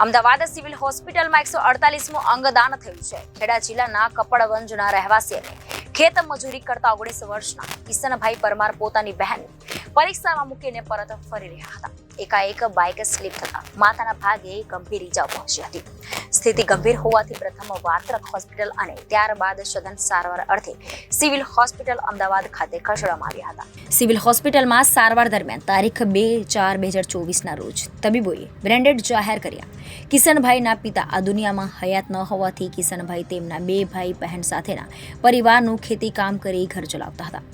Ahmedabad civil હોસ્પિટલમાં 148મું અંગદાન થયું છે. ખેડા જિલ્લાના કપડવંજના રહેવાસીને ખેત મજૂરી કરતા 19 વર્ષના કિશનભાઈ પરમાર પોતાની બહેન પરીક્ષામાં મૂકીને પરત ફરી રહ્યા હતા. એકાએક બાઇક સ્લીપ થતા માથાના ભાગે ગંભીર ઈજાઓ પહોંચી હતી. સ્થિતિ ગંભીર હોવાથી પ્રથમ વાત્રક હોસ્પિટલ અને ત્યારબાદ સઘન સારવાર અર્થે સિવિલ હોસ્પિટલ અમદાવાદ ખાતે ખસેડવામાં આવ્યા હતા. સિવિલ હોસ્પિટલમાં સારવાર દરમિયાન તારીખ 2/4/2024ના રોજ તબીબોએ બ્રેન્ડેડ જાહેર કર્યા. કિશનભાઈના પિતા આ દુનિયામાં હયાત ન હોવાથી કિશનભાઈ તેમના 2 ભાઈ બહેન સાથેના પરિવારનું ખેતી કામ કરી ઘર ચલાવતા હતા.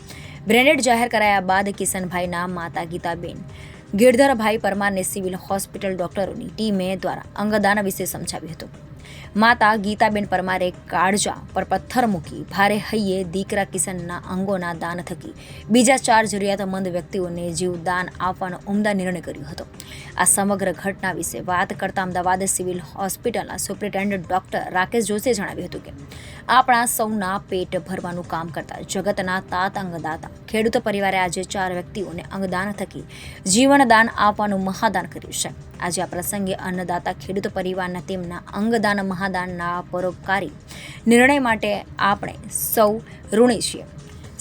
બ્રેન્ડેડ જાહેર કરાયા બાદ કિશનભાઈના માતા ગીતાબેન ગિરધરભાઈ પરમારને સિવિલ હોસ્પિટલ ડોક્ટરોની ટીમે દ્વારા અંગદાન વિશે સમજાવ્યું હતું. માતા ગીતાબેન પરમારે કાળજા પર પથ્થર મૂકી ભારે હૈયે દીકરા કિશનના અંગોના દાન થકી બીજા 4 જરૂરિયાતમંદ વ્યક્તિઓને જીવદાન આપવાનો ઉમદા નિર્ણય કર્યો હતો. આ સમગ્ર ઘટના વિશે વાત કરતા અમદાવાદ સિવિલ હોસ્પિટલના સુપ્રિન્ટેન્ડન્ટ ડોક્ટર રાકેશ જોશીએ જણાવ્યું હતું કે આપણા સૌના પેટ ભરવાનું કામ કરતા જગતના તાત અંગદાતા ખેડૂત પરિવારે આજે 4 વ્યક્તિઓને અંગદાન થકી જીવનદાન આપવાનું મહાદાન કર્યું છે. આજે આ પ્રસંગે અન્નદાતા ખેડૂત પરિવારના તેમના અંગદાન મહાદાનના પરોપકારી નિર્ણય માટે આપણે સૌ ઋણી છીએ.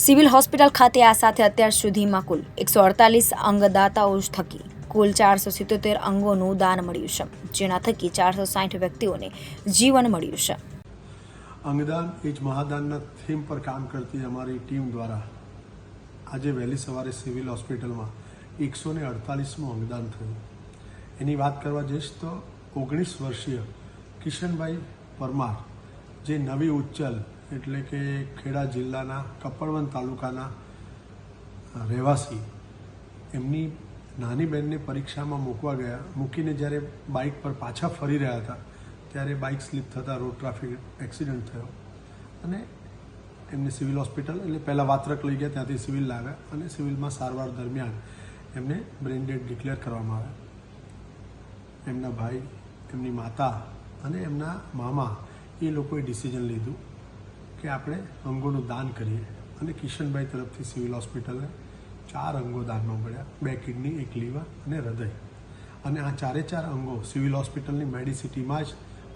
સિવિલ હોસ્પિટલ ખાતે આ સાથે અત્યાર સુધીમાં કુલ 148 અંગદાતાઓ થકી કુલ 477 અંગોનું દાન મળ્યું છે, જેના થકી 460 વ્યક્તિઓને જીવન મળ્યું છે. અંગદાન એ જ મહાદાનના થીમ પર કામ કરતી અમારી ટીમ દ્વારા આજે વહેલી સવારે સિવિલ હોસ્પિટલમાં 148મું અંગદાન થયું. એની વાત કરવા જઈશ તો 19 વર્ષીય કિશનભાઈ પરમાર જે નવી ઉચ્ચલ એટલે કે ખેડા જિલ્લાના કપડવંજ તાલુકાના રહેવાસી, એમની નાની બહેનને પરીક્ષામાં મૂકીને જ્યારે બાઇક પર પાછા ફરી રહ્યા હતા ત્યારે બાઇક સ્લીપ થતાં રોડ ટ્રાફિક એક્સિડન્ટ થયો અને એમને સિવિલ હોસ્પિટલ એટલે પહેલાં વાત્રક લઈ ગયા, ત્યાંથી સિવિલ લાવ્યા અને સિવિલમાં સારવાર દરમિયાન એમને બ્રેન ડેડ ડિક્લેર કરવામાં આવ્યા. એમના ભાઈ, એમની માતા અને એમના મામા એ લોકોએ ડિસિઝન લીધું કે આપણે અંગોનું દાન કરીએ અને કિશનભાઈ તરફથી સિવિલ હોસ્પિટલને 4 અંગો દાનમાં મળ્યા, 2 કિડની, 1 લીવર અને હૃદય. અને આ 4 અંગો સિવિલ હોસ્પિટલની મેડિસિટીમાં જ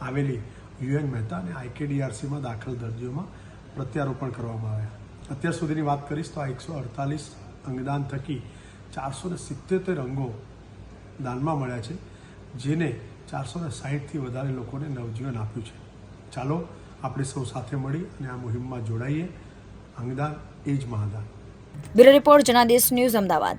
આવેલી UN મહેતા અને IKDRCમાં દાખલ દર્દીઓમાં પ્રત્યારોપણ કરવામાં આવ્યા. અત્યાર સુધીની વાત કરીશ તો આ 148 અંગદાન થકી 477 અંગો દાનમાં મળ્યા છે, જેને 460થી વધારે લોકોને નવજીવન આપ્યું છે. ચાલો આપણે સૌ સાથે મળી અને આ મુહિમમાં જોડાઈએ. અંગદાન એ જ મહાદાન. Bureau report Janadesh news Ahmedabad.